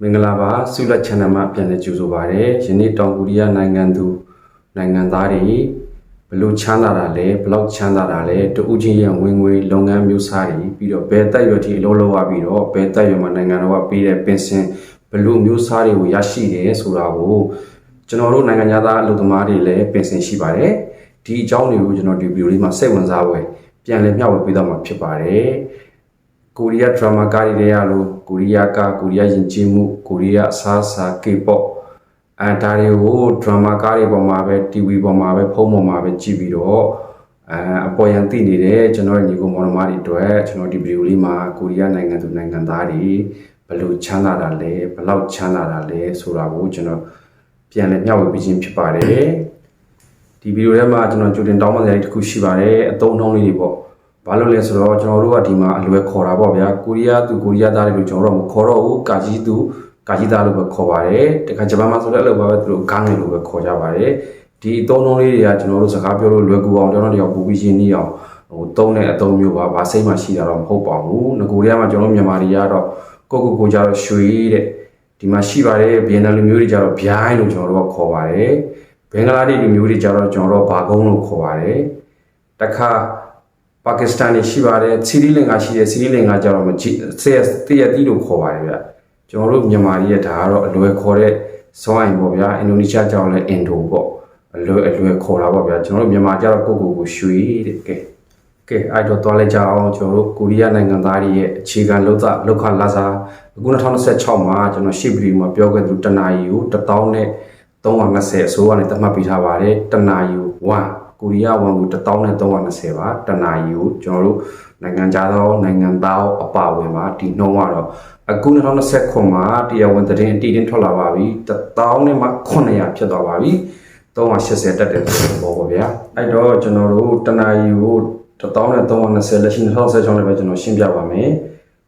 မင်္ဂလာပါဆုလက်ချန်နယ်မှာပြန်လည်ကြိုဆိုပါရစေယနေ့တောင်ကိုရီးယားနိုင်ငံသူနိုင်ငံသားတွေဘလို့ချမ်းသာတာလဲဘလောက်ချမ်းသာတာလဲတူဦးချင်းရဲ့ဝင်ငွေလုပ်ငန်းမျိုးစားတွေပြီးတော့ဘယ်တက်ရွယ်ထိအလုပ်လုပ်ရပြီးတော့ဘယ်တက်ရွယ်မှာနိုင်ငံတော်ကပေးတဲ့ပင်စင်ဘလို့မျိုးစားတွေကိုရရှိတယ်ဆိုတာကိုကျွန်တော်တို့နိုင်ငံသားအလုပ်သမားတွေလည်းပင်စင်ရှိပါတယ်ဒီအကြောင်းတွေကိုကျွန်တော်ဒီဗီဒီယိုလေးမှာစိတ်ဝင်စားပွဲပြန်လည်မျှဝေပေးတော့မှာဖြစ်ပါတယ်ကိုရီးယားဒရာမာကားတွေရလို့ကိုရီးယားကိုရီးယားယဉ်ကျေးမှုကိုရီးယားအစားအစာ K-pop ဒါတွေကိုဒရာမာကားတွေပေါ်မှာပဲ TV ပေါ်မှာပဲဖုန်းပေါ်မှာပဲကြည့်ပြီးတော့အပေါ်ယံသိနေတဲ့ကျွန်တော်ညီကိုမောင်နှမတွေအတွက်ကျွန်တော်ဒီဗီဒီယိုလေးမှာကိုရီးယားနိုင်ငံသူနိုင်ငံသားတွေဘယ်လိုချမ်းသာတာလဲဘယ်လောက်ချမ်းသာတာလဲဆိုတာကိုကျွန်တော်ပြန်လည်မျှဝေပေးခြင်းဖြစ်ပါတယ်ဒီဗီဒီယိုထဲမှာကျွန်တော်ကြိုတင်တောင်းပန်စရာတစ်ခုရှိပါတယ်အသုံးအနှုန်းလေးတွေပေါ့ဘာလို့လဲဆိုတော့ကျွန်တော်တို့ကဒီမှာအလွယ်ခေါ်တာပေါ့ဗျာကိုရီးယားသူကိုရီးယားသားတွေလို့ကျွန်တော်တို့မခေါ်တော့ဘူးကာကြီးသူကာကြီးသားလို့ပဲခေါ်ပါတယ်တခါဂျပန်မှာဆိုလည်းအဲ့လိုပါပဲသူတို့ဂန်းငယ်လို့ပဲခေါ်ကြပါတယ်ဒီအသုံးအနှုန်းလေးတွေကကျွန်တော်တို့စကားပြောလို့လွယ်ကူအောင်ကျွန်တော်တို့ပူပြီးရှင်းနေအောင်သုံးတဲ့အသုံးမျိုးပါဘာစိတ်မှရှိတာတော့မဟုတ်ပါဘူးငကိုရီးယားမှာကျွန်တော်တို့မြန်မာတွေကတော့ကိုကြတော့ရွှေတဲ့ဒီမှာရှိပါတယ်ဗီယက်နမ်လူမျိုးတွေကြတော့ဗျိုင်းလို့ကျွန်တော်တို့ကခေါ်ပါတယ်ဘင်္ဂလားဒေ့ရှ်လူမျိုးတွေကြတော့ကျွန်တော်တို့ဘာကုန်းလို့ခေါ်ပါတယ်တခါပါကစ္စတန်တွေရှိပါတယ်စီရီလင်္ကာရှိတယ်စီရီလင်္ကာကျတော့တရတီလို့ခေါ်ပါတယ်ဗျကျွန်တော်တို့မြန်မာပြည်ရဲ့ဒါကတော့အလွယ်ခေါ်တဲ့ဇွန်အိမ်ပေါ့ဗျာအင်ဒိုနီးရှားကျတော့လည်းအင်ဒိုပေါ့အလွယ်ခေါ်တာပေါ့ဗျာကျွန်တော်တို့မြန်မာကျတော့ကိုရွှေတဲ့ကဲအဲ့တော့သွားလိုက်ကြအောင်ကျွန်တော်တို့ကိုရီးယားနိုင်ငံသားတွေရဲ့အခြေခံလောက်ခလာစားအခု2026မှာကျွန်တော်ရှေ့ဗီဒီယိုမှာပြောခဲ့သူတနာရီကို1320အစိုးရနဲ့သတ်မှတ်ပေးထားပါတယ်တနာရီ1ကိုရီးယားဝန်ကို1320ပါတနာရီကိုကျွန်တော်တို့နိုင်ငံခြားသောနိုင်ငံသားအပါဝင်ပါဒီနှုန်းကတော့အခု2029မှာတရားဝင်သတင်းအတည်တင်ထွက်လာပါပြီ1000နဲ့မှ900ဖြစ်သွားပါပြီ380တက်တယ်ဆိုတော့ပေါ့ဗျာအဲ့တော့ကျွန်တော်တို့တနာရီကို1320လက်ရှိ2016နဲ့ပဲကျွန်တော်ရှင်းပြပါမယ်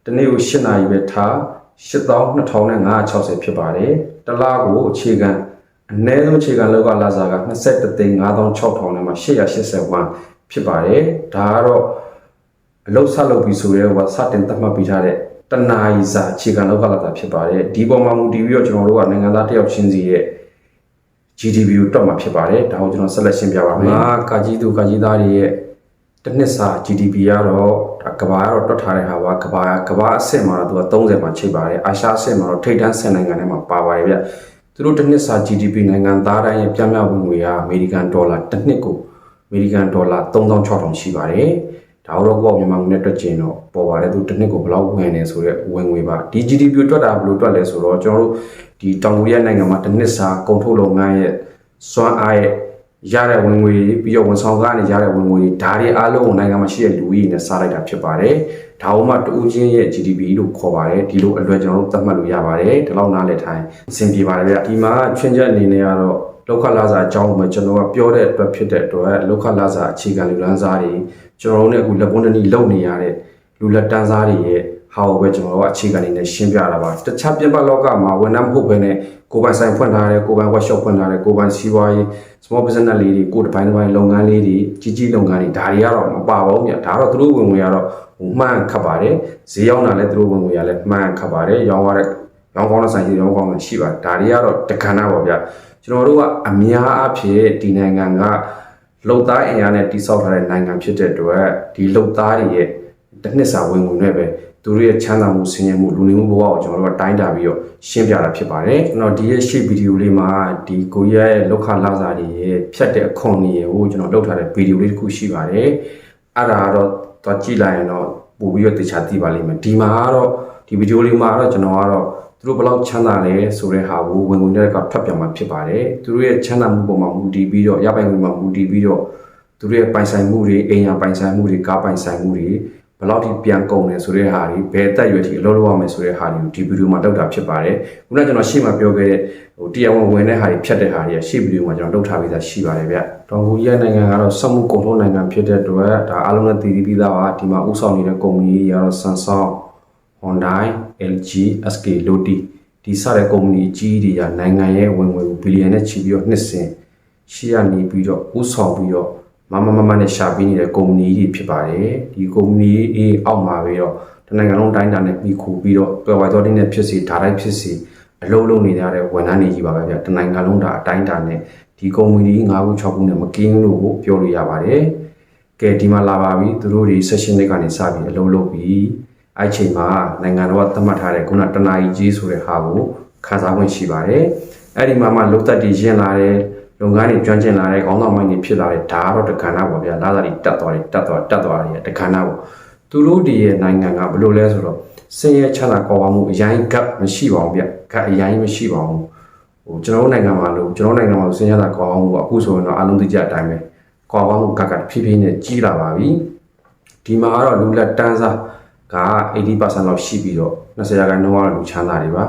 တနေ့ကို8နာရီပဲထား82,560ဖြစ်ပါတယ်တလားကိုအခြေခံအနည်းဆုံးအခြေခံလောက်ကလာစားက23,5600နဲ့မှ881ဖြစ်ပါတယ်ဒါကတော့အလုပ်ဆက်လုပ်ပြီးဆိုရဲဟိုစတင်သတ်မှတ်ပေးထားတဲ့တနာရီစာအခြေခံလောက်ကလာစားဖြစ်ပါတယ်ဒီပေါ်မှာမူတည်ပြီးတော့ကျွန်တော်တို့ကနိုင်ငံသားတယောက်ချင်းစီရဲ့ GDP ကိုတွက်မှာဖြစ်ပါတယ်ဒါကိုကျွန်တော်ဆက်လက်ရှင်းပြပါမယ်ကာကြီးသူကာကြီးသားတွေရဲ့တစ်နှစ်စာ GDP ကတော့ကဘာကတော့တွက်ထားတဲ့ဟာပါကဘာအဆင့်မှာတော့သူက30မှာချိန်ပါတယ်အာရှအဆင့်မှာတော့ထိပ်တန်း10နိုင်ငံထဲမှာပါပါတယ်ဗျသူတို့တစ်နှစ်စာ GDP နိုင်ငံသားတိုင်းရဲ့ပြောင်းလဲဝင်ငွေကအမေရိကန်ဒေါ်လာတစ်နှစ်ကိုအမေရိကန်ဒေါ်လာ36,000ရှိပါတယ်ဒါတော့ကိုယ့်မြန်မာငွေနဲ့တွက်ကျင်တော့ပေါ်ပါတယ်သူတစ်နှစ်ကိုဘယ်လောက်ဝင်နေဆိုတဲ့ဝင်ငွေပါဒီ GDP ကိုတွက်တာဘယ်လိုတွက်လဲဆိုတော့ကျွန်တော်တို့ဒီတောင်ကိုရီးယားနိုင်ငံမှာတစ်နှစ်စာကုန်ထုတ်လုပ်ငန်းရဲ့စွမ်းအားရဲ့ရတဲ့ဝင်ငွေပြီးတော့ဝန်ဆောင်ကနေရတဲ့ဝင်ငွေဒါတွေအားလုံးကိုနိုင်ငံမှာရှိတဲ့လူကြီးနဲ့စားလိုက်တာဖြစ်ပါတယ်ဒါမှမတူဦးချင်းရဲ့ GDP လို့ခေါ်ပါတယ်ဒီလိုအလွယ်ကျွန်တော်တို့သတ်မှတ်လို့ရပါတယ်ဒီလောက်နားလည်ထိုင်အဆင်ပြေပါတယ်ဗျဒီမှာချွင်းချက်အနေနဲ့ကတော့လောက်ခလာစာအကြောင်းကိုကျွန်တော်ကပြောတဲ့အတွက်ဖြစ်တဲ့အတွက်လောက်ခလာစာအခြေခံလူတန်းစားတွေကျွန်တော်တို့နဲ့အခုလက်ပွန်းတနည်းလုပ်နေရတဲ့လူလက်တန်းစားတွေရဲ့ဟာကိုပဲကျွန်တော်တို့အခြေခံနေနဲ့ရှင်းပြတာပါတခြားပြင်ပလောကမှာဝန်ထမ်းမဟုတ်ဘဲနဲ့ကိုယ်ပိုင်ဆိုင်ဖွင့်ထားတယ်ကိုယ်ပိုင် workshop ဖွင့်ထားတယ်ကိုယ်ပိုင်စီးပွားရေး small business လေးတွေကိုယ်တစ်ပိုင်းလုပ်ငန်းလေးတွေကြီးလုပ်ငန်းတွေဒါတွေကတော့မပါဘူးမြတ်ဒါတော့သူတို့ဝင်ငွေကတော့မှန်ခတ်ပါတယ်ဈေးရောက်တာလည်းသူတို့ဝင်ငွေရလည်းမှန်ခတ်ပါတယ်ရောင်းကောင်းတဲ့ဆိုင်ကြီးရောင်းကောင်းတာရှိပါတယ်ဒါတွေကတော့တက္ကနာပါဗျကျွန်တော်တို့ကအများအပြည့်ဒီနိုင်ငံကလုံသားအင်အားနဲ့တိစောက်ထားတဲ့နိုင်ငံဖြစ်တဲ့အတွက်ဒီလုံသားတွေရဲ့တစ်နှစ်စာဝင်ငွေနဲ့ပဲသူတို့ရဲ့ချမ်းသာမှုဆင်းရဲမှုလူနေမှုဘဝကိုကျွန်တော်တို့ကတိုင်းတာပြီးတော့ရှင်းပြတာဖြစ်ပါတယ်ကျွန်တော်ဒီရဲ့ရှေ့ဗီဒီယိုလေးမှာဒီကိုရီးယားရဲ့လောက်ခလာစာတွေရဲ့ဖြတ်တဲ့အခွန်တွေကိုကျွန်တော်လုပ်ထားတဲ့ဗီဒီယိုလေးတစ်ခုရှိပါတယ်အဲ့ဒါကတော့သွားကြည့်လိုက်ရင်တော့ပို့ပြီးတော့တခြားသိပါလိမ့်မယ်ဒီမှာကတော့ဒီဗီဒီယိုလေးမှာတော့ကျွန်တော်ကတော့သူတို့ဘယ်လောက်ချမ်းသာလဲဆိုတဲ့ဟာကိုဝင်ငွေနဲ့ကထွက်ပြန်မှာဖြစ်ပါတယ်သူတို့ရဲ့ချမ်းသာမှုပေါ်မှာမူတည်ပြီးတော့ရပိုင်ငွေမှာမူတည်ပြီးတော့သူတို့ရဲ့ပိုင်ဆိုင်မှုတွေအိမ်ယာပိုင်ဆိုင်မှုတွေကားပိုင်ဆိုင်မှုတွေဘယ်လောက်ထိပြန်ကုန်တယ်ဆိုတဲ့ဟာတွေဘယ်တက်ရွယ်ထိအလုပ်လုပ်ရမယ်ဆိုတဲ့ဟာတွေကိုဒီဗီဒီယိုမှာလောက်တာဖြစ်ပါတယ်ခုနကကျွန်တော်ရှေ့မှာပြောခဲ့တဲ့တရားဝင်တဲ့ဟာတွေဖြတ်တဲ့ဟာတွေရှေ့ဗီဒီယိုမှာကျွန်တော်လုပ်ထားပြီးသားရှိပါတယ်ဗျတောင်ကိုရီးယားနိုင်ငံကတော့စက်မှုကုန်ထုတ်နိုင်ငံဖြစ်တဲ့အတွက်ဒါအားလုံးနဲ့တည်ပြီးသားပါဒီမှာဥဆောင်နေတဲ့ကုမ္ပဏီတွေကတော့ Samsung, Hyundai, LG, SK, Lotte ဒီစတဲ့ကုမ္ပဏီကြီးတွေကနိုင်ငံရဲ့ဝင်ငွေကိုဘီလီယံနဲ့ချီပြီးတော့နှစ်စဉ်ရှိရနေပြီးတော့ဥဆောင်ပြီးတော့မနဲ့ရှာပေးနေတဲ့ကုမ္ပဏီတွေဖြစ်ပါတယ်ဒီကုမ္ပဏီအောက်မှာပြီးတော့တနိုင်ငံလုံးတိုင်းတာနဲ့ပြီးခုပြီးတော့တွယ်ဝိုင်တော်တင်းနဲ့ဖြစ်စီဓာတ်ရိုက်ဖြစ်စီ အလုံးလုံးနေရတဲ့ဝန်ထမ်းတွေကြီးပါပဲဗျတနိုင်ငံလုံးဒါအတိုင်းတာနဲ့ဒီကုမ္ပဏီ9ခု6ခုနဲ့မကင်းလို့ကိုပြောလို့ရပါတယ်ကဲဒီမှာလာပါပြီသူတို့ဒီ session တွေကနေစပြီးအလုံးလုံးပြီးအဲ့ချိန်မှာနိုင်ငံတော်ကသတ်မှတ်ထားတဲ့ခုနတနာကြီးကြီးဆိုတဲ့ဟာကိုခန်းစားခွင့်ရှိပါတယ်အဲ့ဒီမှာမှလုတ်သက်တည်ရင်းလာတဲ့လုပ်ငန်းတွေကျွမ်းကျင်လာတဲ့ခေါင်းဆောင်ပိုင်းတွေဖြစ်လာတဲ့ဒါကတော့တက္ကနာပေါ့ဗျာလာသာတွေတက်သွားတယ်တက္ကနာပေါ့သူတို့ဒီရဲ့နိုင်ငံကဘယ်လိုလဲဆိုတော့စင်ရဲချမ်းသာကောင်းပါမှုအရင်ကမရှိပါဘူးဗျကအရင်မရှိပါဘူးဟိုကျွန်တော်နိုင်ငံမှာလို့ကျွန်တော်နိုင်ငံမှာစင်ရတာကောင်းအောင်ပေါ့အခုဆိုရင်တော့အလုံးသိကြအတိုင်းပဲကောင်းအောင်ကဖြည်းဖြည်းနဲ့ကြီးလာပါပြီဒီမှာကတော့လူလက်တန်းစားက 80% လောက်ရှိပြီးတော့20%ရာခိုင်နှုန်းကတော့လူချမ်းသာတွေပါ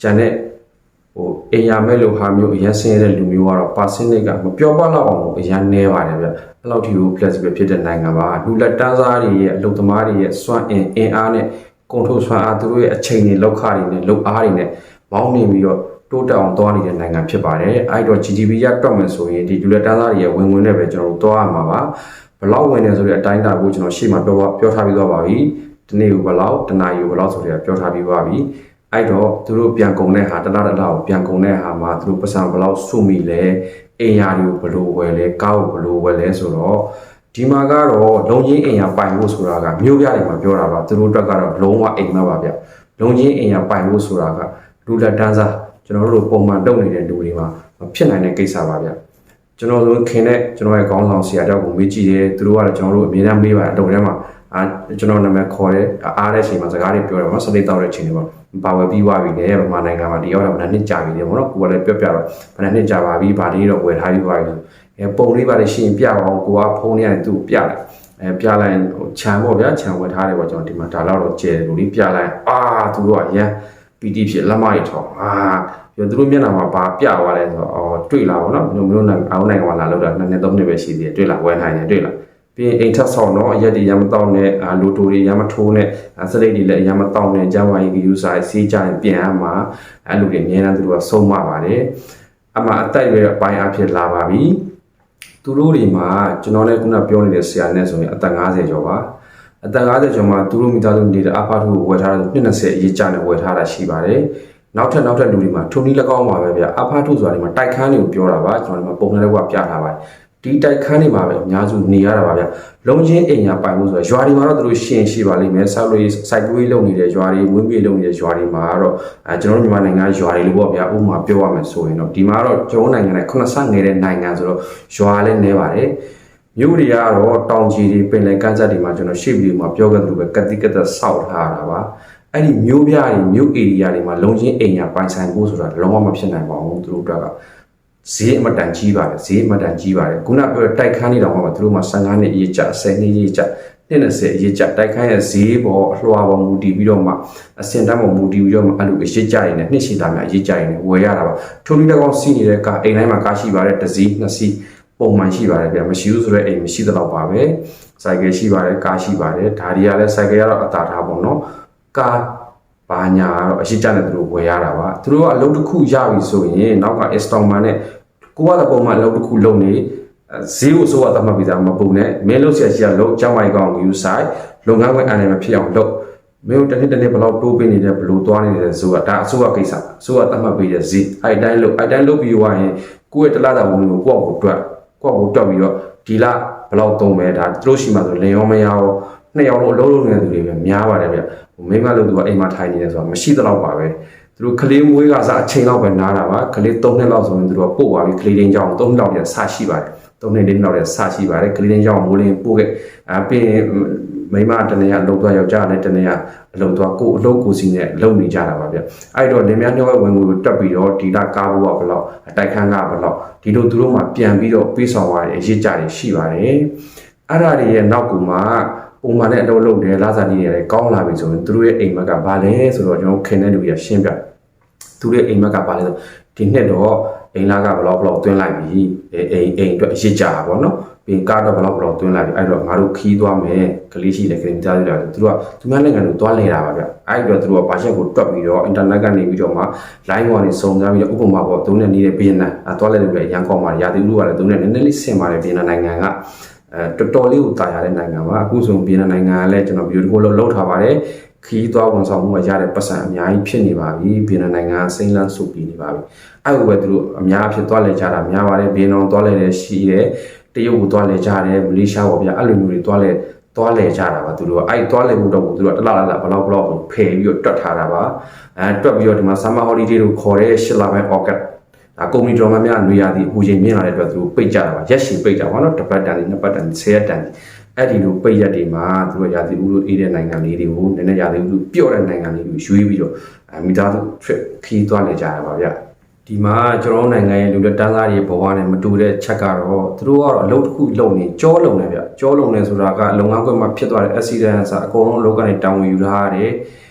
ကျန်တဲ့ဟိုအိမ်ရမဲ့လို့ဟာမျိုးအရင်ဆင်းရဲတဲ့လူမျိုးကတော့ percentage ကမပြောပါတော့အောင်အရင်နည်းပါတယ်ဗျအဲ့လောက်ထိကို flexible ဖြစ်တဲ့နိုင်ငံပါလူလက်တန်းစားတွေရဲ့အလုပ်သမားတွေရဲ့စွမ်းအင်အားနဲ့ကုန်ထုတ်စွမ်းအားသူတို့ရဲ့အချိန်တွေလောက်ခတွေနဲ့လောက်အားတွေနဲ့မောင်းနေပြီးတော့တိုးတက်အောင်သွားနေတဲ့နိုင်ငံဖြစ်ပါတယ်အဲ့တော့ GDP ရတွက်မယ်ဆိုရင်ဒီလူလက်တန်းစားတွေရဲ့ဝင်ငွေနဲ့ပဲကျွန်တော်တို့သွားရမှာပါဘယ်လောက်ဝင်နေဆိုတဲ့အတိုင်းအတာကိုကျွန်တော်ရှေ့မှာပြောထားပြီးသွားပါပြီဒီနေ့ကိုဘယ်လောက်တနာရီကိုဘယ်လောက်ဆိုတဲ့ပြောထားပြီးပါပြီအဲ့တော့သူတို့ပြန်ကုန်တဲ့ဟာတလားကိုပြန်ကုန်တဲ့ဟာမှာသူတို့ပတ်စံဘယ်လောက်စုမိလဲအိမ်ယာတွေကိုဘယ်လိုဝယ်လဲကားကိုဘယ်လိုဝယ်လဲဆိုတော့ဒီမှာကတော့လုံချင်းအိမ်ယာပိုင်ဖို့ဆိုတာကမြို့ပြတွေမှာပြောတာပါသူတို့အတွက်ကတော့လုံးဝအိမ်မက်ပါဗျလုံချင်းအိမ်ယာပိုင်ဖို့ဆိုတာကလူလက်တန်းစားကျွန်တော်တို့ပုံမှန်လုပ်နေတဲ့လူတွေမှာမဖြစ်နိုင်တဲ့ကိစ္စပါဗျကျွန်တော်တို့ခင်တဲ့ကျွန်တော်ရဲ့ခေါင်းဆောင်ဆရာတောက်ကိုမေးကြည့်တယ်သူတို့ကတော့ကျွန်တော်တို့အမြဲတမ်းမေးပါတယ်အတုံးထဲမှာကျွန်တော်နာမည်ခေါ်တဲ့အားတဲ့အချိန်မှာစကားတွေပြောတယ်ပေါ့နော်စတိတ်တောက်တဲ့အချိန်တွေပေါ့ပါဝယ်ပြီးသွားပြီလေဗမာနိုင်ငံမှာဒီရောက်တော့ဘယ်နှစ်ကြာပြီလဲပေါ့နော်ကိုကလည်းပြောပြတော့ဘယ်နှစ်ကြာပါပြီဗာလေးတော့ဝယ်ထားပြီးသွားပြီပုံလေးပါလေရှင်းပြအောင်ကိုကဖုန်းနဲ့သူ့ပြတယ်ပြလိုက်ဟိုခြံပေါ့ဗျာခြံဝယ်ထားတယ်ပေါ့ကျွန်တော်ဒီမှာဒါတော့ကျဲတယ်လူလေးပြလိုက်သူတို့ကရန်ပီတီဖြစ်လက်မရထောင်းပြီးသူတို့မျက်နှာမှာပါပြသွားလဲဆိုတော့တွေ့လာပေါ့နော်မျိုးအောင်နိုင်ငံမှာလာလို့တာ2နှစ်3နှစ်ပဲရှိသေးတယ်တွေ့လာဝယ်နိုင်တယ်တွေ့လာပြီးအိမ်ထက်ဆောင်တော့အရက်တွေရမတောင်းနဲ့လိုတိုတွေရမထိုးနဲ့စလိတ်တွေလည်းရမတောင်းနဲ့ကျန်းမာရေးယူဆိုင်စီးကြရင်ပြန်အမှအဲ့လိုတွေအများအားသူတို့ကဆုံးမပါတယ်အမှအသက်ရွယ်အပိုင်းအဖြစ်လာပါပြီသူတို့တွေမှာကျွန်တော်လည်းခုနပြောနေတဲ့ဆရာနဲ့ဆိုရင်အသက်50ကျော်ပါအသက်50ကျော်မှာသူတို့မိသားစုနေတဲ့အာဖာထုကိုဝယ်ထားတဲ့20အရေးကြနဲ့ဝယ်ထားတာရှိပါတယ်နောက်ထပ်လူတွေမှာထုံနီး၎င်းပါပဲဗျအာဖာထုဆိုတာဒီမှာတိုက်ခန်းတွေကိုပြောတာပါကျွန်တော်ဒီမှာပုံနဲ့တော့ပြထားပါတယ်ဒီတိုက်ခန်းတွေမှာပဲအများစုနေရတာပါဗျလုံချင်းအိမ်ညာပိုင်ဖို့ဆိုတော့ရွာတွေမှာတော့သူတို့ရှင်းရှိပါလိမ့်မယ်ဆောက်လို့စိုက်ပျိုးရေးလုပ်နေတဲ့ရွာတွေဝင်းပြေးလုပ်နေတဲ့ရွာတွေမှာတော့ကျွန်တော်တို့မြန်မာနိုင်ငံရွာတွေလို့ပေါ့ဗျာဥပမာပြောရမယ်ဆိုရင်တော့ဒီမှာတော့ကျွန်တော်နိုင်ငံနဲ့80ငယ်တဲ့နိုင်ငံဆိုတော့ရွာလည်းနေပါတယ်မြို့တွေကတော့တောင်ကြီးတွေပင်လယ်ကမ်းစပ်တွေမှာကျွန်တော်ရှေ့ဗီဒီယိုမှာပြောခဲ့သလိုပဲကတိကတ်ဆောက်ထားတာပါအဲ့ဒီမြို့ပြတွေမြို့ဧရိယာတွေမှာလုံချင်းအိမ်ညာပိုင်ဆိုင်ဖို့ဆိုတာလုံးဝမဖြစ်နိုင်ပါဘူးသူတို့ကဈေးအမတန်ကြီးပါတယ်ခုနပြောတိုက်ခန်းနေတော့မှသူတို့မှာ15နှစ်အရေးကြ10နှစ်အရေးကြ20အရေးကြတိုက်ခန်းရဲ့ဈေးပေါ်အလွှာပေါ်မူတည်ပြီးတော့မှအစင်တန်းပေါ်မူတည်ပြီးတော့မှအဲ့လိုအရေးကြရင်နှစ်ရှိတာများအရေးကြရင်ဝယ်ရတာပါထုံးပြီးတော့စီးနေတဲ့ကားအိမ်တိုင်းမှာကားရှိပါတယ်တစ်စီးနှစ်စီးပုံမှန်ရှိပါတယ်ဗျမရှိဘူးဆိုတော့အိမ်မရှိတော့ပါပဲစိုက်ကယ်ရှိပါတယ်ကားရှိပါတယ်ဒါတွေကလည်းစိုက်ကယ်ကတော့အသာထားပေါ့နော်ကားဘာညာတော့အရှိကြနဲ့သူတို့ဝယ်ရတာပါသူတို့ကအလုပ်တစ်ခုရပြီဆိုရင်နောက်က installment နဲ့ကိုကလည်းပုံမှန်အလုပ်တစ်ခုလုပ်နေဈေးကိုစိုးရသတ်မှတ်ပြီးသားမပုံနဲ့မင်းလုပ်ဆက်ရှိရလုပ်ကြောင်းဝိုင်ကောင်ယူဆိုင်လုပ်ငန်းခွင်အနေနဲ့ဖြစ်အောင်လုပ်မင်းတို့တစ်နှစ်ဘယ်လောက်တိုးပေးနေတယ်ဘယ်လိုသွားနေတယ်ဆိုတာဒါအစိုးရကိစ္စအစိုးရသတ်မှတ်ပေးတဲ့ဈေးအဲ့တိုင်းလုပ်ပြီးသွားရင်ကိုယ့်ရဲ့တလားတာဝင်ကိုကိုယ့်ကိုတွက်ပြီးတော့ဒီလဘယ်လောက်သုံးမယ်ဒါသူတို့ရှိမှဆိုလင်ရောမရောနှစ်ယောက်လုံးအလုံးလုံးနေတဲ့သူတွေပဲများပါတယ်ဗျမိမလို့သူကအိမ်မှာထိုင်နေတယ်ဆိုတာမရှိတော့ပါပဲသူတို့ကလေးမွေးကစားအချိန်လောက်ပဲနားတာပါကလေး3နှစ်လောက်ဆိုရင်သူတို့ကပို့သွားပြီကလေးတင်းကြောင်3နှစ်လောက်ရဆရှိပါတယ်3နှစ်4နှစ်လောက်ရဆရှိပါတယ်ကလေးတင်းကြောင်မိုးလင်းပို့ခဲ့ပြီးမိမတနေရလုံသွားယောက်ျားနဲ့တနေရအလုံသွားကိုအလုပ်ကိုစီနဲ့လုံနေကြတာပါဗျအဲ့တော့လင်မယားနှုတ်ဝင်ငွေတက်ပြီးတော့ဒီလကားဖို့ကဘယ်လောက်အတိုက်ခန်းကဘယ်လောက်ဒီလိုသူတို့မှပြန်ပြီးတော့ပေးဆောင်သွားတဲ့အရေးကြတွေရှိပါတယ်အဲ့ဒါတွေရဲ့နောက်ကူမှာပုံမှန်နဲ့အလုပ်လုပ်တယ်လာစားနေတယ်ကောင်းလာပြီဆိုရင်သူတို့ရဲ့အိမ်မက်ကဘာလဲဆိုတော့ကျွန်တော်ခင်တဲ့လူကြီးရှင်းပြသူတို့ရဲ့အိမ်မက်ကဘာလဲဆိုဒီနှစ်တော့အိမ်လာကဘလောက်သွင်းလိုက်ပြီအိမ်အတွက်အရေးကြတာပေါ့နော်ပြီးကားတော့ဘလောက်သွင်းလိုက်ပြီအဲ့တော့ငါတို့ခီးသွားမယ်ကလေးရှိတယ်ကလေးကြားရတယ်သူတို့ကသူများနိုင်ငံကိုသွားလဲတာပါဗျအဲ့တော့သူတို့ကဘာချက်ကိုတွက်ပြီးတော့အင်တာနက်ကနေပြီးတော့မှ line ပေါ်နေစုံစမ်းပြီးတော့ဥပမာပေါ့သုံးနဲ့နေတဲ့ဗီယက်နမ်သွားလဲလို့လည်းရန်ကောင်းပါတယ်ရာသီဥတုကလည်းသုံးနဲ့နည်းနည်းလေးဆင်ပါတယ်ဗီယက်နမ်နိုင်ငံကတော်တော်လေးကိုတာရတဲ့နိုင်ငံပါအခုဆိုဗီယက်နမ်နိုင်ငံကလည်းကျွန်တော်ဗီဒီယိုတစ်ခုလောက်ထားပါတယ် ခီးသွားဝန်ဆောင်မှုကရတဲ့ပတ်စံအများကြီးဖြစ်နေပါပြီဗီယက်နမ်နိုင်ငံစိမ့်လန်းစုပြီးနေပါပြီအဲ့လိုပဲသူတို့အများဖြစ်သွားလဲကြတာများပါတယ်ဗီယက်နမ်သွားလဲရှိတယ်တရုတ်ကိုသွားလဲကြတယ်မလေးရှားပေါ့ဗျာအဲ့လိုမျိုးတွေသွားလဲကြတာပါသူတို့အဲ့သွားလဲမှုတော့သူတို့တလားဘလောက်ဖယ်ပြီးတော့တွတ်ထားတာပါတွတ်ပြီးတော့ဒီမှာ summer holiday ကိုခေါ်တဲ့8လပိုင်း August ဒါကုမ္ပဏီတော်များနေရာဒီဟိုချိန်မြင်လာတဲ့အတွက်သူတို့ပိတ်ကြတာပါရက်ရှည်ပိတ်တာပါနော်တစ်ပတ်တန်ဒီနှစ်ပတ်တန်10ရက်တန်အဲ့ဒီလိုပိတ်ရက်တွေမှာသူတို့ရာသီဥတုအေးတဲ့နိုင်ငံလေးတွေကိုနည်းနည်းရာသီဥတုပျော့တဲ့နိုင်ငံလေးတွေရွေးပြီးတော့မိသားစု trip ခီးသွားနေကြတာပါဗျဒီမှာကျွန်တော်နိုင်ငံရဲ့လူလက်တန်းသားတွေဘဝနဲ့မတူတဲ့ချက်ကတော့သူတို့ကတော့အလုပ်တစ်ခုလုပ်နေကြောလုံနေဗျကြောလုံနေဆိုတာကလုပ်ငန်းခွင်မှာဖြစ်သွားတဲ့ accident ဆိုအကုန်လုံးလောကနေတောင်းဝင်ယူထားရတယ်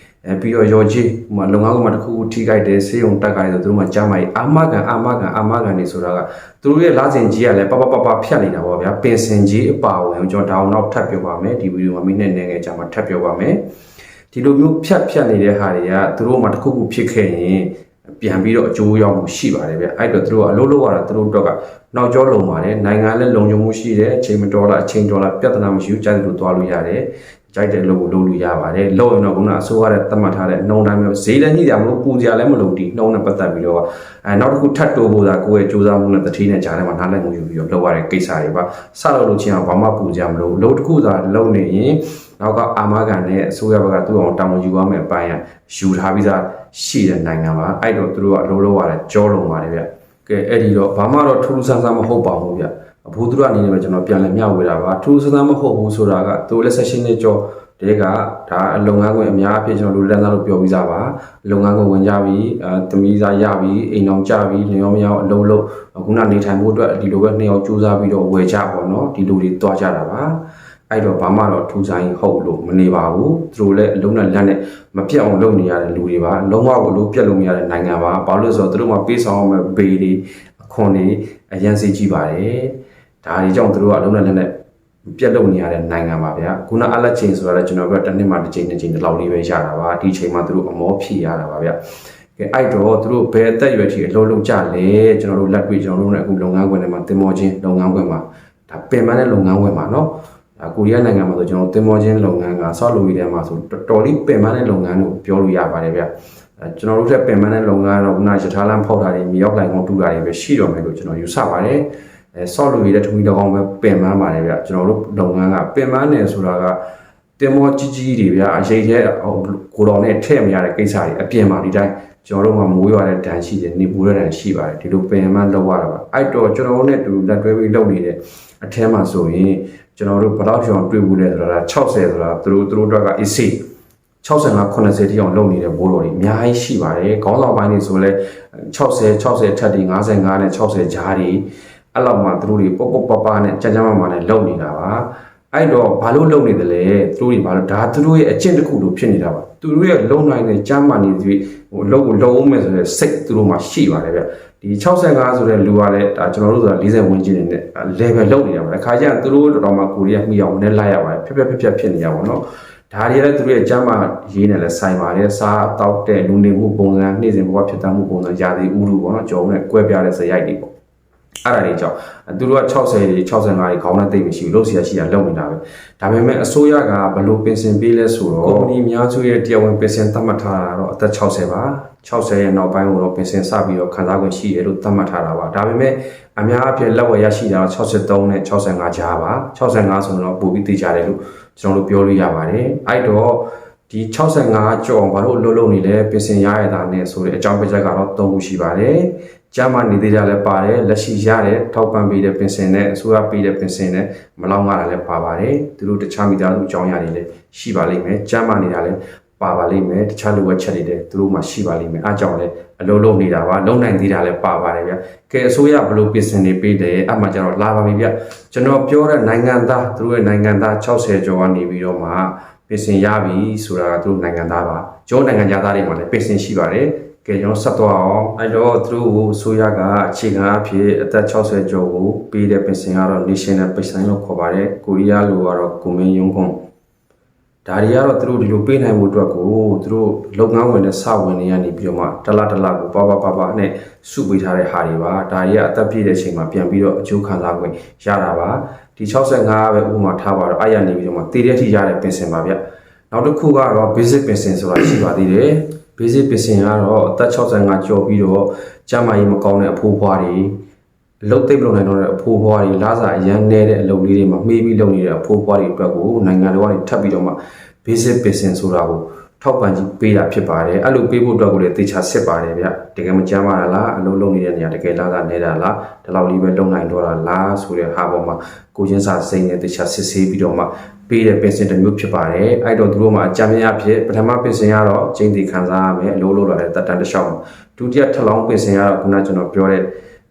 ပြီးတော့ရော်ကြီးဟိုလုပ်ငန်းခွင်မှာတစ်ခုထိခိုက်တယ်ဆေးရုံတက်ကြတယ်ဆိုသူတို့မှကြားမှာအာမခံနေဆိုတာကသူတို့ရဲ့လာစဉ်ကြီးကလည်းပဖြတ်နေတာပေါ့ဗျာပင်စင်ကြီးအပါဝင်ကျွန်တော်နောက်ထပ်ပြောပါမယ်ဒီဗီဒီယိုမှာမိနစ်နဲ့ငယ်ကြာမှာထပ်ပြောပါမယ်ဒီလိုမျိုးဖြတ်နေတဲ့ဟာတွေကသူတို့မှတစ်ခုဖြစ်ခဲ့ရင်ပြန်ပြီးတော့အကျိုးရောက်မှုရှိပါတယ်ဗျအဲ့တော့သူတို့ကအလုပ်လုပ်ရတာသူတို့တော့ကနောက်ကျောလုံပါတယ်နိုင်ငံလည်းလုံခြုံမှုရှိတယ်အချိန်မတော်လားအချိန်တော်လားပြဿနာမရှိဘူးကြိုက်လို့သွားလို့ရတယ်ကြိုက်တဲ့လုပ်ကိုလုပ်လို့ရပါတယ်လုပ်ရင်တော့ခုနအစိုးရရဲ့သတ်မှတ်ထားတဲ့နှုံတိုင်းမျိုးဈေးလည်းညှိကြမလို့ပူကြလည်းမလုပ်ဒီနှုံနဲ့ပတ်သက်ပြီးတော့နောက်တစ်ခုထပ်တိုးဖို့သာကိုယ့်ရဲ့စူးစမ်းမှုနဲ့တတိနဲ့ကြားထဲမှာနားလည်မှုယူပြီးတော့လုပ်ရတဲ့ကိစ္စတွေပါစလုပ်ချင်းအောင်ဘာမှပူကြမလို့လုပ်တစ်ခုသာလုပ်နေရင်နောက်ကအာမခံနဲ့အစိုးရဘက်ကသူ့အောင်တာဝန်ယူရမယ်အပိုင်းယူထားပြီးသားရှိတဲ့နိုင်ငံပါအဲ့တော့သူတို့ကအလုပ်လုပ်ရတယ်ကြောလုံပါတယ်ဗျကဲအဲ့ဒီတော့ဘာမှတော့ထူးထူးဆန်းဆန်းမဟုတ်ပါဘူးဗျအဖိုးသူရအနေနဲ့ပဲကျွန်တော်ပြန်လည်မျှဝေတာပါထူးဆန်းဆန်းမဟုတ်ဘူးဆိုတာကသူလက်ဆက်ရှင်းနေကြောဒီကဒါလုပ်ငန်းခွင်အများအပြည့်ကျွန်တော်လူတန်းစားလို့ပြောပြီးသားပါလုပ်ငန်းခွင်ဝင်ကြပြီသမီးစားရပြီအိမ်အောင်ကြပြီလင်ရောမရောအလုံးလုံးခုနနေထိုင်ဖို့အတွက်ဒီလိုပဲနှစ်ယောက်စူးစမ်းပြီးတော့ဝယ်ကြပါတော့ဒီလူတွေတွားကြတာပါအဲ့တော့ဘာမှတော့ထူးဆိုင်ဟုတ်လို့မနေပါဘူးသူတို့လည်းအလုံးနဲ့လက်နဲ့မပြတ်အောင်လုပ်နေရတဲ့လူတွေပါလုံးဝကိုလို့ပြတ်လို့မရတဲ့နိုင်ငံပါဘာလို့လဲဆိုတော့သူတို့မှပေးဆောင်အောင်မဲ့ဘေးတွေအခွန်တွေအရန်စီကြီးပါတယ်ဒါတွေကြောင့်သူတို့ကအလုံးနဲ့လက်နဲ့ပြက်လုံနေရတဲ့နိုင်ငံပါဗျာခုနအလက်ချင်းဆိုတာလည်းကျွန်တော်ကတစ်နှစ်မှတစ်ချိန်ဒီလောက်လေးပဲရတာပါဒီချိန်မှာသူတို့အမောဖြည့်ရတာပါဗျာကဲအဲ့တော့သူတို့ဘယ်အသက်အရွယ်ထိအလုံးလုံးကြလဲကျွန်တော်တို့လက်တွေ့ကျွန်တော်တို့နဲ့အခုလုပ်ငန်းခွင်ထဲမှာတင်မောချင်းလုပ်ငန်းခွင်မှာဒါပင်ပန်းတဲ့လုပ်ငန်းခွင်မှာနော်ဒါကိုရီးယားနိုင်ငံမှာဆိုကျွန်တော်တင်မောချင်းလုပ်ငန်းကဆော့လိုရီထဲမှာဆိုတော်တော်လေးပင်ပန်းတဲ့လုပ်ငန်းလို့ပြောလို့ရပါတယ်ဗျာကျွန်တော်တို့ထက်ပင်ပန်းတဲ့လုပ်ငန်းတော့ခုနရထားလမ်းဖောက်တာတွေမြေရောက်လိုက်ကောင်တူတာတွေပဲရှိတော့မယ်လို့ကျွန်တော်ယူဆပါတယ်ဆော့လိုရတဲ့ထမီတောင်ပဲပင်ပန်းပါတယ်ဗျကျွန်တော်တို့လုပ်ငန်းကပင်ပန်းနေဆိုတာကတင်မောကြီးတွေဗျအရေးတဲ့ကိုတော်နဲ့ထည့်မရတဲ့ကိစ္စတွေအပြင်မှာဒီတိုင်းကျွန်တော်တို့မှမိုးရွာတဲ့တန်ရှိတယ်နေပူတဲ့တန်ရှိပါတယ်ဒီလိုပင်ပန်းလောက်ရတာပါအဲ့တော့ကျွန်တော်တို့နဲ့တူလက်တွဲပြီးလုပ်နေတဲ့အထဲမှာဆိုရင်ကျွန်တော်တို့ဘယ်တော့ကြောင်တွေ့ဘူးလဲဆိုတာ60ဆိုတာသူတို့တော့က AC 65 80တိအောင်လုပ်နေတဲ့ဘိုးတော်တွေအများကြီးရှိပါတယ်ခေါင်းဆောင်ပိုင်းတွေဆိုလဲ60ထက်ဒီ55နဲ့60ကြားတွေအဲ့လောက်မှသူတို့တွေပုတ်နဲ့ကြမ်းမနဲ့လုံနေတာပါအဲ့တော့ဘာလို့လုံနေတယ်လဲသူတို့တွေဘာလို့ဒါသူတို့ရဲ့အကျင့်တစ်ခုလိုဖြစ်နေတာပါသူတို့ရဲ့လုံနိုင်တဲ့ကြမ်းမာနေသည်ဟိုလုံအောင်မယ်ဆိုတဲ့စိတ်သူတို့မှာရှိပါတယ်ဗျဒီ65ဆိုတဲ့လူကလည်းဒါကျွန်တော်တို့ဆိုတာ40ဝန်းကျင်နေတဲ့ level လုံနေတာပါခါကျရင်သူတို့တော်မှကိုရီးယားမိအောင်နဲ့လိုက်ရပါတယ်ဖြတ်ဖြစ်နေရပါတော့ဒါတွေလည်းသူတို့ရဲ့ကျမ်းမာရေးနဲ့လည်းဆိုင်ပါတယ်စားတောက်တဲ့လူနေမှုပုံစံနေ့စဉ်ဘဝဖြစ်တတ်မှုပုံစံယာတိဥရုပေါ့နော်ကြော်နဲ့ကွဲပြားတဲ့ဇယိုက်တွေပေါ့အဲ့ဒါတွေကြောင့်သူတို့က60တွေ65တွေခေါင်းနဲ့တိတ်မရှိဘူးလို့ဆရာရှိတာလုပ်နေတာပဲဒါပေမဲ့အစိုးရကဘလို့ပင်စင်ပေးလဲဆိုတော့ကုမ္ပဏီများစုရဲ့တရားဝင်ပင်စင်သတ်မှတ်ထားတာတော့အသက်60ပါ60ရဲ့နောက်ပိုင်းကိုတော့ပင်စင်စပြီးတော့ခံစား권ရှိတယ်လို့သတ်မှတ်ထားတာပါဒါပေမဲ့အများအပြားလက်ဝယ်ရရှိတာတော့63နဲ့65ကြားပါ65ဆိုတော့ပိုပြီးသိကြတယ်လို့ကျွန်တော်တို့ပြောလို့ရပါတယ်အဲ့တော့ဒီ65ကျော်ဘာလို့လုံးနေလဲပင်စင်ရရတာနဲ့ဆိုတဲ့အကြောင်းပြချက်ကတော့3ခုရှိပါတယ်ကျမ်းမာနေသေးကြလည်းပါတယ်လက်ရှိရတဲ့ထောက်ပံ့ပေးတဲ့ပင်စင်နဲ့အစိုးရပေးတဲ့ပင်စင်နဲ့မလောက်ငါတာလည်းပါပါတယ်သူတို့တခြားမိသားစုအကြောင်းအရာတွေလည်းရှိပါလိမ့်မယ်ကျမ်းမာနေတာလည်းပါပါလိမ့်မယ်တခြားလိုအပ်ချက်တွေလည်းသူတို့မှရှိပါလိမ့်မယ်အားကြောင့်လည်းအလုံးလုံးနေတာပါလုံနိုင်သေးတာလည်းပါပါတယ်ဗျကဲအစိုးရဘလို့ပင်စင်တွေပေးတယ်အမှကျတော့လာပါပြီဗျကျွန်တော်ပြောတဲ့နိုင်ငံသားသူတို့ရဲ့နိုင်ငံသား60ကျော်ကနေပြီးတော့မှပင်စင်ရပြီဆိုတာကသူတို့နိုင်ငံသားပါကျောင်းနိုင်ငံသားတွေမှာလည်းပင်စင်ရှိပါတယ်ကဲကျွန်တော်ဆက်သွားအောင်အဲ့တော့သူတို့ကိုအစိုးရကအခြေခံအဖြစ်အသက်60ကျော်ကိုပေးတဲ့ပင်စင်ကတော့ National Pension လို့ခေါ်ပါတယ်ကိုရီးယားလိုကတော့ကိုမင်းယုံခွန်ဒါတွေကတော့သူတို့ဒီလိုပေးနိုင်မှုအတွက်ကိုသူတို့လုပ်ငန်းဝင်တဲ့စဝင်တွေကနေပြီးတော့မှတလားကိုပါနဲ့စုပေးထားတဲ့ဟာတွေပါဒါတွေကအသက်ပြည့်တဲ့အချိန်မှာပြန်ပြီးတော့အကျိုးခံစား권ရတာပါဒီ65ပဲဥပမာထားပါတော့အဲ့ရနေပြီးတော့မှတည်တဲ့အထိရတဲ့ပင်စင်ပါဗျ နောက်တစ်ခုကတော့ basic pension ဆိုတာရှိပါသေးတယ် basic pension ကတော့အသက်65ကျော်ပြီးတော့ကျန်းမာရေးမကောင်းတဲ့အဖိုးဖွားတွေအလုပ်သိပ်မလုပ်နိုင်တော့တဲ့အဖိုးဖွားတွေလစာအရန်နည်းတဲ့အလုပ်လေးတွေမှာမှီးပြီးလုပ်နေတဲ့အဖိုးဖွားတွေအတွက်ကိုနိုင်ငံတော်ကနေထပ်ပြီးတော့မှ basic pension ဆိုတာကိုထောက်ပံ့ကြီးပေးတာဖြစ်ပါတယ်အဲ့လိုပေးဖို့အတွက်ကိုလည်းသေချာစစ်ပါတယ်ဗျတကယ်မကြမ်းပါလားအလုပ်လုပ်နေတဲ့နေရာတကယ်လစာနေတာလားဒီလောက်လေးပဲလုပ်နိုင်တော့တာလားဆိုတဲ့ဟာပေါ်မှာကိုချင်းစာစိမ့်နဲ့သေချာစစ်ဆေးပြီးတော့မှပေးတဲ့ pension တစ်မျိုးဖြစ်ပါတယ်အဲ့တော့သူတို့မှာအကြမ်းများဖြစ်ပထမ pension ကတော့ကျင်းတည်ခံစားရမယ်အလုပ်လုပ်လာတဲ့တက်တန်းတစ်လျှောက်ဒုတိယထပ်လောင်း pension ကတော့ခုနကျွန်တော်ပြောတဲ့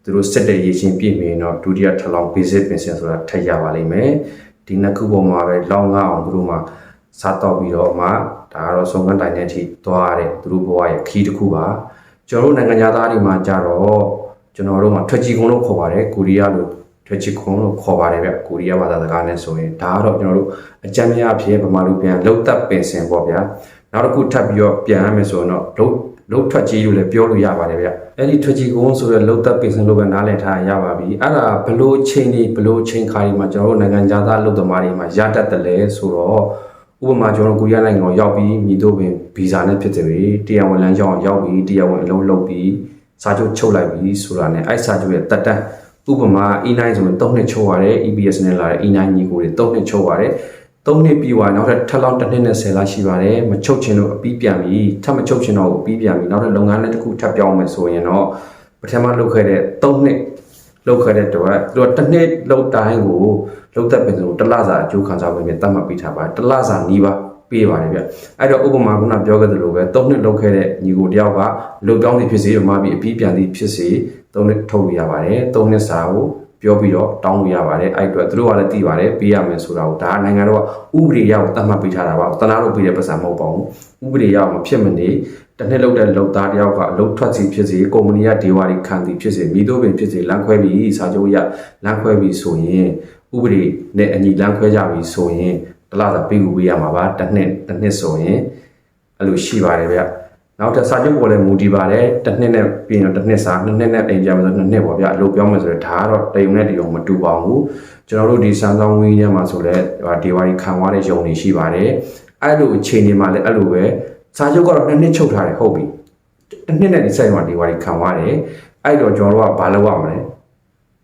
သူတို့စစ်တဲ့ရည်ချင်းပြည့်မြင်တော့ဒုတိယထပ်လောင်း basic pension ဆိုတာထပ်ရပါလိမ့်မယ်ဒီနှစ်ခုပေါ်မှာပဲလောင်းငါအောင်သူတို့မှာစားတော့ပြီးတော့မှဒါကတော့ဆုံးခန်းတိုင်တဲ့အထိသွားရတဲ့သူတို့ဘဝရဲ့ခီးတစ်ခုပါကျွန်တော်တို့နိုင်ငံသားတွေမှာကြတော့ကျွန်တော်တို့မှာထွက်ကြီးကုန်းလို့ခေါ်ပါတယ်ကိုရီးယားလို့ထွက်ကြီးကုန်းလို့ခေါ်ပါတယ်ဗျကိုရီးယားဘာသာစကားနဲ့ဆိုရင်ဒါကတော့ကျွန်တော်တို့အကြမ်းများအဖြစ်ဗမာလူပြန်လှုပ်သက်ပင်စင်ပေါ့ဗျာနောက်တစ်ခုထပ်ပြီးတော့ပြန်ရမယ်ဆိုတော့လှုပ်ထွက်ကြီးလို့လည်းပြောလို့ရပါတယ်ဗျအဲ့ဒီထွက်ကြီးကုန်းဆိုတဲ့လှုပ်သက်ပင်စင်လို့ပဲနားလည်ထားရပါပြီအဲ့ဒါဘလို့ချိန်နေဘလို့ချိန်ခါဒီမှာကျွန်တော်တို့နိုင်ငံသားလှုပ်သမားတွေမှာရတတ်တယ်လေဆိုတော့ဥပမာကျွန်တော်ကိုရီးယားနိုင်ငံကိုရောက်ပြီးမိတို့ပင်ဗီဇာနဲ့ဖြစ်တယ်ပြီတရားဝင်လမ်းကြောင်းရောက်ပြီးတရားဝင်အလုံးလုပ်ပြီးစာချုပ်ချုပ်လိုက်ပြီးဆိုတာနဲ့အဲ့စာချုပ်ရဲ့တက်တန်းဥပမာ E9 ဆိုရင်3နှစ်ချုပ်ရတယ် EBS နဲ့လာတဲ့ E9 ညီကိုတွေ3နှစ်ချုပ်ရတယ်3နှစ်ပြီးသွားနောက်ထပ်လောင်း1နှစ်နဲ့10လရှိပါတယ်မချုပ်ချင်လို့အပြီးပြန်ပြီးထပ်မချုပ်ချင်တော့ဘူးအပြီးပြန်ပြီးနောက်ထပ်လုပ်ငန်းတစ်ခုထပ်ပြောင်းမယ်ဆိုရင်တော့ပထမလုပ်ခဲ့တဲ့3နှစ်လောက်ခဲ့တဲ့တော့သူတို့တစ်နှစ်လောက်တိုင်းကိုလောက်သက်ပင်ဆိုတလစာအကျိုးခံစားဝင်ပြီးတတ်မှတ်ပေးထားပါတယ်တလစာနီးပါပေးပါတယ်ဗျအဲ့တော့ဥပမာကပြောခဲ့သလိုပဲ3နှစ်လောက်ခဲ့တဲ့ညီကိုတယောက်ကလုတ်တောင်းစီဖြစ်စေမှပြီးအပြီးပြန်စီဖြစ်စေ3နှစ်ထုတ်လို့ရပါတယ်3နှစ်စာကိုပြောပြီးတော့တောင်းလို့ရပါတယ်အဲ့အတွက်သူတို့ကလည်းသိပါတယ်ပေးရမယ်ဆိုတာကိုဒါနိုင်ငံတော်ကဥပဒေအရကိုတတ်မှတ်ပေးထားတာပါတနာလို့ပေးတဲ့ပတ်စံမဟုတ်ပါဘူးဥပဒေအရမဖြစ်မနေတစ်နှစ်လောက်တဲ့လောက်သားတယောက်ကအလုပ်ထွက်စီဖြစ်စေကုမ္ပဏီကဒေဝါရီခံစီဖြစ်စေမိတို့ပင်ဖြစ်စေလမ်းခွဲပြီးစာချုပ်ရလမ်းခွဲပြီးဆိုရင်ဥပဒေနဲ့အညီလမ်းခွဲကြပြီးဆိုရင်တလားသာပေးကူပေးရမှာပါတစ်နှစ်ဆိုရင်အဲ့လိုရှိပါတယ်ဗျနောက်တစ်စာချုပ်ပေါ်လည်းမူတည်ပါတယ်တစ်နှစ်နဲ့ပြီးရင်တစ်နှစ်စာနှစ်နှစ်နဲ့အိမ်ပြန်မယ်ဆိုနှစ်နှစ်ပေါ့ဗျအလုပ်ပြောင်းမယ်ဆိုတော့ဒါကတော့တယုံနဲ့တယုံမတူပါဘူးကျွန်တော်တို့ဒီစမ်းဆောင်ဝင်းထဲမှာဆိုလည်းဒေဝါရီခံသွားတဲ့ယုံတွေရှိပါတယ်အဲ့လိုအခြေအနေမှာလည်းအဲ့လိုပဲစာချုပ်ကတော့2နှစ်ချုပ်ထားတယ်ဟုတ်ပြီတစ်နှစ်နဲ့ဒီဆိုင်မှာဒီဝါရီခံသွားတယ်အဲ့တော့ကျွန်တော်တို့ကဘာလုပ်ရမလဲ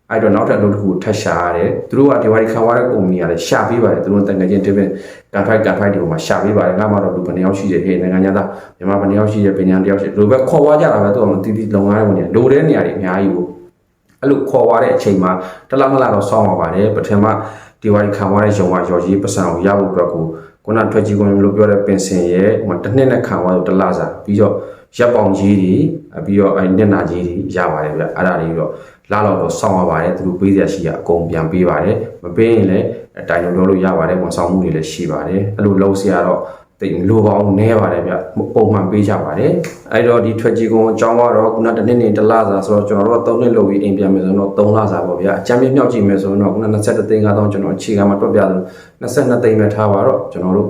အဲ့တော့နောက်ထပ်အလုပ်တစ်ခုထပ်ရှာရတယ်သူတို့ကဒီဝါရီခံသွားတဲ့ကုမ္ပဏီကလည်းရှာပေးပါတယ်သူတို့တန်ငယ်ချင်းတစ်ပင်ကန်ဖိုက်တွေမှာရှာပေးပါတယ်ငါမှတော့လူဘယ်နှယောက်ရှိတယ်ဟဲ့နိုင်ငံသားမြန်မာဘယ်နှယောက်ရှိတယ်ဗညာတယောက်ရှိတယ်ဒီလိုပဲခေါ်သွားကြတာပဲသူကမတီးတီးလုံငန်းဝင်နေလိုတဲ့နေရာတွေအများကြီးကိုအဲ့လိုခေါ်သွားတဲ့အချိန်မှာတလားမလားတော့စောင်းပါပါတယ်ပထမဒီဝါရီခံသွားတဲ့ယုံကရော်ကြီးပတ်စံကိုရဖို့အတွက်ကိုခုနထွက်ကြီးကွန်လို့ပြောတဲ့ပင်စင်ရဲ့ဟိုတစ်နှစ်နဲ့ခံသွားတော့တလားစာပြီးတော့ရပ်ပေါင်ကြီးတွေပြီးတော့အဲ့နှစ်နာကြီးတွေရပါတယ်ဗျအဲ့ဒါတွေတော့လာတော့စောင်းရပါတယ်သူတို့ပေးရရှိရအကုန်ပြန်ပေးပါတယ်မပေးရင်လည်းတိုင်လို့ရပါတယ်ဝန်ဆောင်မှုတွေလည်းရှိပါတယ်အဲ့လိုလုံးစရာတော့တိတ်လိုပေါင်းနဲပါတယ်ဗျပုံမှန်ပေးကြပါတယ်အဲ့တော့ဒီထွက်ကြီးကွန်အကြောင်းကတော့ခုနတစ်နှစ်နဲ့တလားစာဆိုတော့ကျွန်တော်တို့က3နှစ်လုပ်ပြီးအိမ်ပြန်မယ်ဆိုတော့3လစာပေါ့ဗျအကြမ်းပြမြောက်ကြည့်မယ်ဆိုတော့ခုန21သိန်း5000ကျွန်တော်အခြေခံမှာတွက်ပြသလို22သိန်းပဲထားပါတော့ကျွန်တော်တို့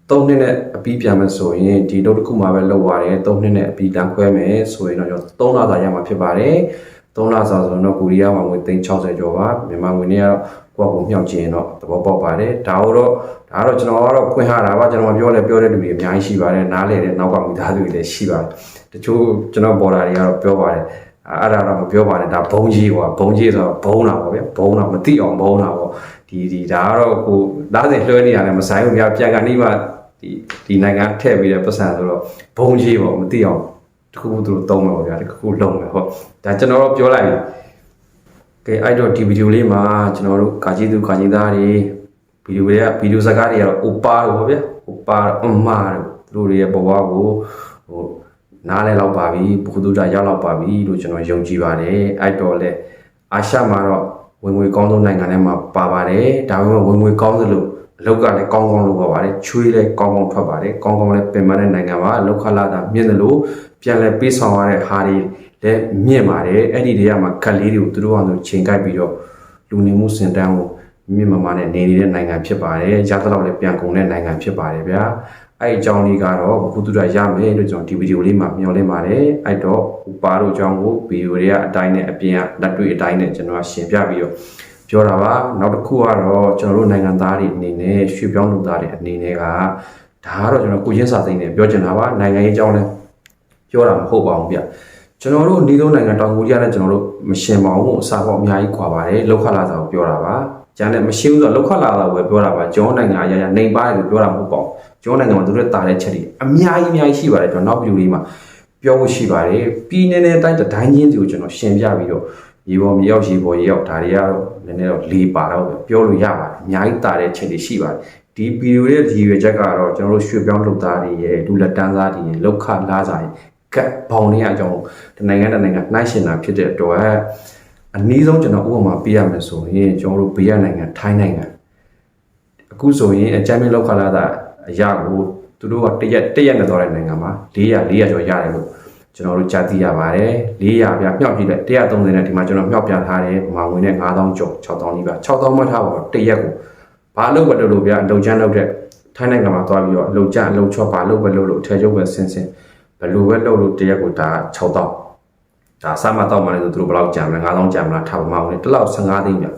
3နှစ်နဲ့အပြီးပြန်မယ်ဆိုရင်ဒီတော့တစ်ခုမှပဲလောက်ပါတယ်3နှစ်နဲ့အပြီးတန်းခွဲမယ်ဆိုရင်တော့ကျွန်တော်3လစာရမှာဖြစ်ပါတယ်3လစာဆိုတော့ကိုရီးယားမှာငွေ360ကျော်ပါမြန်မာငွေနဲ့ကတော့ကိုယ့်ကိုမြောက်ကျင်တော့သဘောပေါက်ပါတယ်ဒါတော့ကျွန်တော်ကတော့ဖွင့်ထားတာပါကျွန်တော်ပြောတဲ့လူတွေအများကြီးရှိပါတယ်နားလေတဲ့နောက်ကမိသားစုတွေလည်းရှိပါတယ်တချို့ကျွန်တော်ပေါ်တာတွေကတော့ပြောပါတယ်အဲ့ဒါတော့မပြောပါနဲ့ဒါဘုံကြီးကွာဘုံကြီးဆိုတော့ဘုံတာပေါ့ဗျဘုံတာမသိအောင်ဘုံတာပေါ့ဒီဒါကတော့ကိုသားစဉ်လွှဲနေရတယ်မဆိုင်ဘူးဗျပြန်ကနေမှဒီနိုင်ငံထည့်ပြီးတဲ့ပတ်စံဆိုတော့ဘုံကြီးပေါ့မသိအောင်တခုခုသူတို့သုံးမယ်ပေါ့ဗျာတခုခုလုံးမယ်ဟုတ်ဒါကျွန်တော်တို့ပြောလိုက်ပြီကဲအဲ့တော့ဒီဗီဒီယိုလေးမှာကျွန်တော်တို့ကာကြီးသူကာကြီးသားတွေဗီဒီယိုစကားတွေကတော့အိုပါတော့ဗျာအိုပါအမတို့သူတို့ရဲ့ဘဝကိုဟိုနားလဲလောက်ပါပြီဘုသူတာရောက်လောက်ပါပြီလို့ကျွန်တော်ယုံကြည်ပါတယ်အဲ့တော့လေအာရှမှာတော့ဝင်ငွေကောင်းဆုံးနိုင်ငံထဲမှာပါပါတယ်ဒါပေမဲ့ဝင်ငွေကောင်းသလိုအလောက်ကလည်းကောင်းလုပ်ပါပါတယ်ချွေးလည်းကောင်းထွက်ပါတယ်ကောင်းလည်းပင်ပန်းတဲ့နိုင်ငံမှာလောက်ခလာတာမြင့်တယ်လို့ပြန်လဲပေးဆောင်ရတဲ့ဟာတွေလည်းမြင့်ပါတယ်အဲ့ဒီတွေကမှခက်လေးတွေကိုသူတို့ကချိန်ကိုက်ပြီးတော့လူနေမှုစင်တန်းကိုမြင့်မားနဲ့နေနေတဲ့နိုင်ငံဖြစ်ပါတယ်ရသလောက်လည်းပြန်ကုန်တဲ့နိုင်ငံဖြစ်ပါတယ်ဗျာအဲ့အကြောင်းလေးကတော့ဘုသူတရရမယ်လို့ကျွန်တော်ဒီဗီဒီယိုလေးမှာမျှော်လင့်ပါတယ်အဲ့တော့ဥပါတို့အကြောင်းကိုဗီဒီယိုတွေကအတိုင်းနဲ့အပြင်ကလက်တွေ့အတိုင်းနဲ့ကျွန်တော်ရှင်းပြပြီးတော့ပြောတာပါနောက်တစ်ခုကတော့ကျွန်တော်တို့နိုင်ငံသားတွေအနေနဲ့ရွှေ့ပြောင်းလူသားတွေအနေနဲ့က ဒါကတော့ကျွန်တော်ကိုချင်းစာသိနေပြောချင်တာပါနိုင်ငံရေးအကြောင်းလဲပြောတာမဟုတ်ပါဘူးဗျကျွန်တော်တို့နေသုံးနိုင်ငံတောင်ကိုရီးယားနဲ့ကျွန်တော်တို့မရှင်ပါဘူးအစားပေါင်းအများကြီးခွာပါတယ်လောက်ခလာတာကိုပြောတာပါကျန်တဲ့မရှိဘူးဆိုတော့လောက်ခလာတာကိုပြောတာပါကျွန်တော်နိုင်ငံအရာရာနေပါတယ်လို့ပြောတာမဟုတ်ပါဘူးကျွန်တော်နိုင်ငံမှာသူတို့တာတဲ့ချက်တွေအများကြီးရှိပါတယ်ကျွန်တော်နောက်ဗီဒီယိုလေးမှာပြောဖို့ရှိပါတယ်ပြည်နယ်နဲ့တိုင်းတိုင်းချင်းစီကိုကျွန်တော်ရှင်းပြပြီးတော့ရေပေါ်မြေရောက်ရေပေါ်ရေရောက်ဒါတွေကတော့နည်းနည်းတော့လေးပါတော့ပြောလို့ရပါတယ်အများကြီးတာတဲ့ချက်တွေရှိပါတယ်ဒီဗီဒီယိုရဲ့ရည်ရွယ်ချက်ကတော့ကျွန်တော်တို့ရွှေပြောင်းလုပ်သားတွေရဲ့ဒူလက်တန်းသားတွေရဲ့လောက်ခလာစားရဲ့ကတ်ဘောင်တွေအကြောင်းတနိုင်ငံနှိုင်းရှင်တာဖြစ်တဲ့အတွက်အနည်းဆုံးကျွန်တော်ဥပမာပေးရမယ်ဆိုရင်ကျွန်တော်တို့ဘေးရနိုင်ငံထိုင်းနိုင်ငံအခုဆိုရင်အကြမ်းမြင့်လောက်ခလာတာအရာကိုသူတို့ကတရက်နဲ့သွားတဲ့နိုင်ငံမှာ400ကျော်ရတယ်လို့ကျွန်တော်တို့ကြားသိရပါတယ်400ပြမြောက်ကြည့်လိုက်130နဲ့ဒီမှာကျွန်တော်မြောက်ပြထားတယ်မာဝင်နဲ့9000ကျော်6000နီးပါး6000မှတ်ထားပါတော့တရက်ကိုဘာလို့ပဲလို့ဗျာအလုံချမ်းလုပ်တဲ့ထိုင်းနိုင်ငံမှာသွားပြီးတော့အလုံချမ်းအလုံချော့ဘာလို့ပဲလို့ထဲကျုပ်ပဲဆင်းဘယ်လိုပဲလို့တရက်ကိုဒါ6000ဒါစမတော့မှလည်းသူတို့ဘယ်လောက်ကြံမလဲ9000ကြံမလားထားပါမအောင်လေတစ်လောက်15သိန်းဗျာ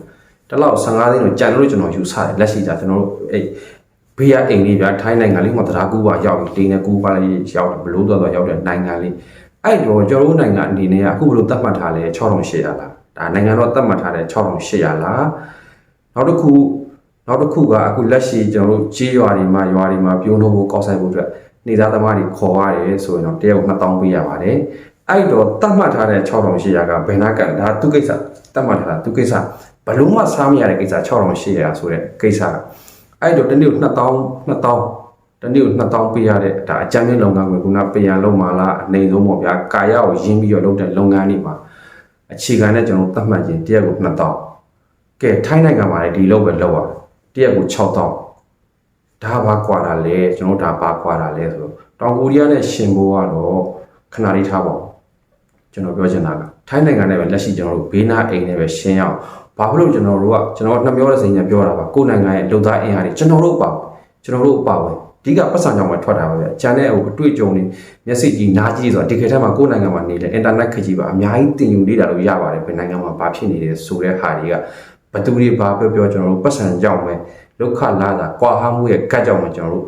တစ်လောက်15သိန်းတော့ကြံလို့ကျွန်တော်ယူဆတယ်လက်ရှိကြကျွန်တော်တို့အဲ့ဘေးရအိမ်လေးဗျာထိုင်းနိုင်ငံလေးမှာတရားကူပါရောက်ပြီးတင်းနဲ့ကူပါလေးရောက်ဘလို့တော့ရောက်တဲ့နိုင်ငံလေးအဲ့တော့ကျွန်တော်တို့နိုင်ငံအနေနဲ့အခုဘလို့သတ်မှတ်ထားလဲ6800လားဒါနိုင်ငံတော်သတ်မှတ်ထားတဲ့6800လားနောက်တစ်ခုကအခုလက်ရှိကျွန်တော်တို့ကြီးရွာတွေမှာပြုံးလို့ဖို့ကောက်ဆိုင်ဖို့အတွက်နေသားသမားတွေခေါ်ရတယ်ဆိုရင်တော့တရက်2000ပေးရပါတယ်အဲ့တော့တတ်မှတ်ထားတဲ့6800ကဘယ်နာကန်ဒါသူကိစ္စတတ်မှတ်ထားတာသူကိစ္စဘလုံးမစားမရတဲ့ကိစ္စ6800ဆိုတဲ့ကိစ္စအဲ့တော့တနေ့2000တနေ့2000ပေးရတဲ့ဒါအကြမ်းဖျင်းလုပ်ငန်းကိုခုနပေးရလုံးမလားအနေဆုံးပေါ့ဗျာကာယကိုရင်းပြီးတော့လုပ်တဲ့လုပ်ငန်းတွေမှာအခြေခံနဲ့ကျွန်တော်သတ်မှတ်ခြင်းတရက်ကို2000ကဲထိုင်းနိုင်ငံမှာလည်းဒီလောက်ပဲလောက်ရတရက်ကို6000ဒါဘာကွာတာလဲကျွန်တော်ဒါဘာကွာတာလဲဆိုတော့တောင်ကိုရီးယားနဲ့ရှင်ဘိုးကတော့ခဏလေးထားပါဦးကျွန်တော်ပြောချင်တာကထိုင်းနိုင်ငံနဲ့ပဲလက်ရှိကျွန်တော်တို့ဘေးနားအိမ်နဲ့ပဲရှင်းရအောင်ဘာဖြစ်လို့ကျွန်တော်တို့နှစ်ပြောတဲ့စိန်ညာပြောတာပါကိုယ်နိုင်ငံရဲ့လုံသားအင်အားတွေကျွန်တော်တို့ပါပဲဒီကပတ်စံကြောင့်ပဲထွက်တာပါဗျ။ကျန်တဲ့ဟိုအတွေ့အကြုံတွေမျက်စိကြီးနားကြီးဆိုတာဒီခေတ်ထဲမှာကိုယ်နိုင်ငံမှာနေတဲ့ internet ခကြီးပါအများကြီးတင်ယူနေတာလို့ရပါတယ်ဘယ်နိုင်ငံမှာဘာဖြစ်နေတယ်ဆိုတဲ့ဟာတွေကဘသူတွေဘာပြောကျွန်တော်တို့ပတ်စံကြောင့်ပဲလောက်ခလာတာကွာဟမှုရဲ့ကတ်ကြောင့်ပဲကျွန်တော်တို့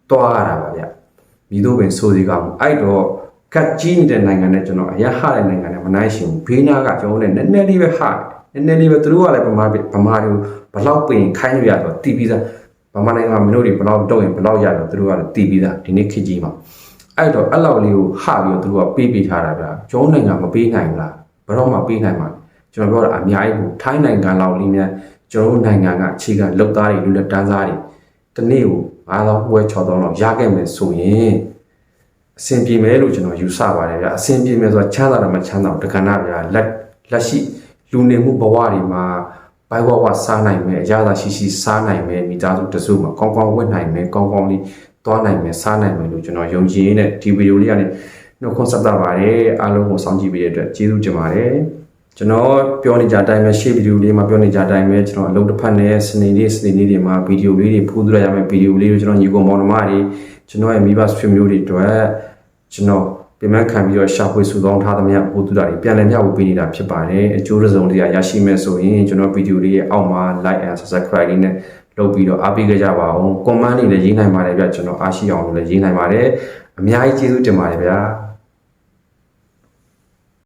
တွားရတာပါဗျ။မိတို့ပင်ဆိုစီကမှုအဲ့တော့ကတ်ကြီးနေတဲ့နိုင်ငံနဲ့ကျွန်တော်အရဟတဲ့နိုင်ငံနဲ့မနိုင်ရှင်ဘူးဘေးနာကကျွန်တော်တို့နဲ့နည်းနည်းလေးပဲဟာနည်းနည်းလေးပဲသူတို့ကလည်းဗမာတွေဘလောက်ပင်ခိုင်းလို့ရတော့တီးပြီးသားဗမာနိုင်ငံမှာမင်းတို့တွေဘလောက်တော့ရင်ဘလောက်ရတော့သူတို့ကလည်းတီးပြီးသားဒီနေ့ခေတ်ကြီးမှာအဲ့တော့အဲ့လောက်လေးကိုဟပြီးတော့သူတို့ကပေးထားတာဗျာကျွန်တော်နိုင်ငံမပေးနိုင်ဘူးလားဘယ်တော့မှပေးနိုင်မှာကျွန်တော်ပြောတာအများကြီးကိုထိုင်းနိုင်ငံလောက်လေးများကျွန်တော်တို့နိုင်ငံကအခြေခံလုပ်သားတွေလူလက်တန်းစားတွေတနေ့ကို9000ဝယ်6000လောက်ရခဲ့မယ်ဆိုရင်အဆင်ပြေမယ်လို့ကျွန်တော်ယူဆပါတယ်ဗျာအဆင်ပြေမယ်ဆိုတော့ချမ်းသာတယ်မချမ်းသာဘူးတက္ကနာဗျာလက်ရှိလူနေမှုဘဝတွေမှာဘိုင်ဝစားနိုင်မယ်အရသာရှိစားနိုင်မယ်မိသားစုတစုမှာကောင်းကောင်းဝတ်နိုင်မယ်ကောင်းကောင်းလေးသွားနိုင်မယ်စားနိုင်မယ်လို့ကျွန်တော်ယုံကြည်ရင်းနဲ့ဒီဗီဒီယိုလေးကနေနှုတ်ခွန်းဆက်တာပါတယ်အားလုံးကိုစောင့်ကြည့်ပေးတဲ့အတွက်ကျေးဇူးတင်ပါတယ်ကျွန်တော်ပြောနေကြအတိုင်းပဲရှေ့ဗီဒီယိုလေးမှာပြောနေကြအတိုင်းပဲကျွန်တော်အလုပ်တစ်ဖက်နဲ့စနေနေ့တွေမှာဗီဒီယိုလေးတွေဖိုးသွရရမယ်ဗီဒီယိုလေးကိုကျွန်တော်ညီကောင်မောင်နှမတွေကျွန်တော်ရဲ့မိဘဆွေမျိုးတွေအတွက်ကျွန်တော်ပြန်မှခံပြီးတော့ရှာဖွေစုဆောင်းထားသမျှပို့သူတာတွေပြန်လည်မျှဝေပေးနေတာဖြစ်ပါတယ်အကျိုးရစုံတရားရရှိမယ်ဆိုရင်ကျွန်တော်ဗီဒီယိုလေးရဲ့အောက်မှာ like and subscribe လေးနဲ့လုပ်ပြီးတော့အားပေးကြပါအောင် comment လေးလည်းရေးနိုင်ပါတယ်ဗျကျွန်တော်အားရှိအောင်လို့လည်းရေးနိုင်ပါတယ်အများကြီးကျေးဇူးတင်ပါတယ်ဗျာ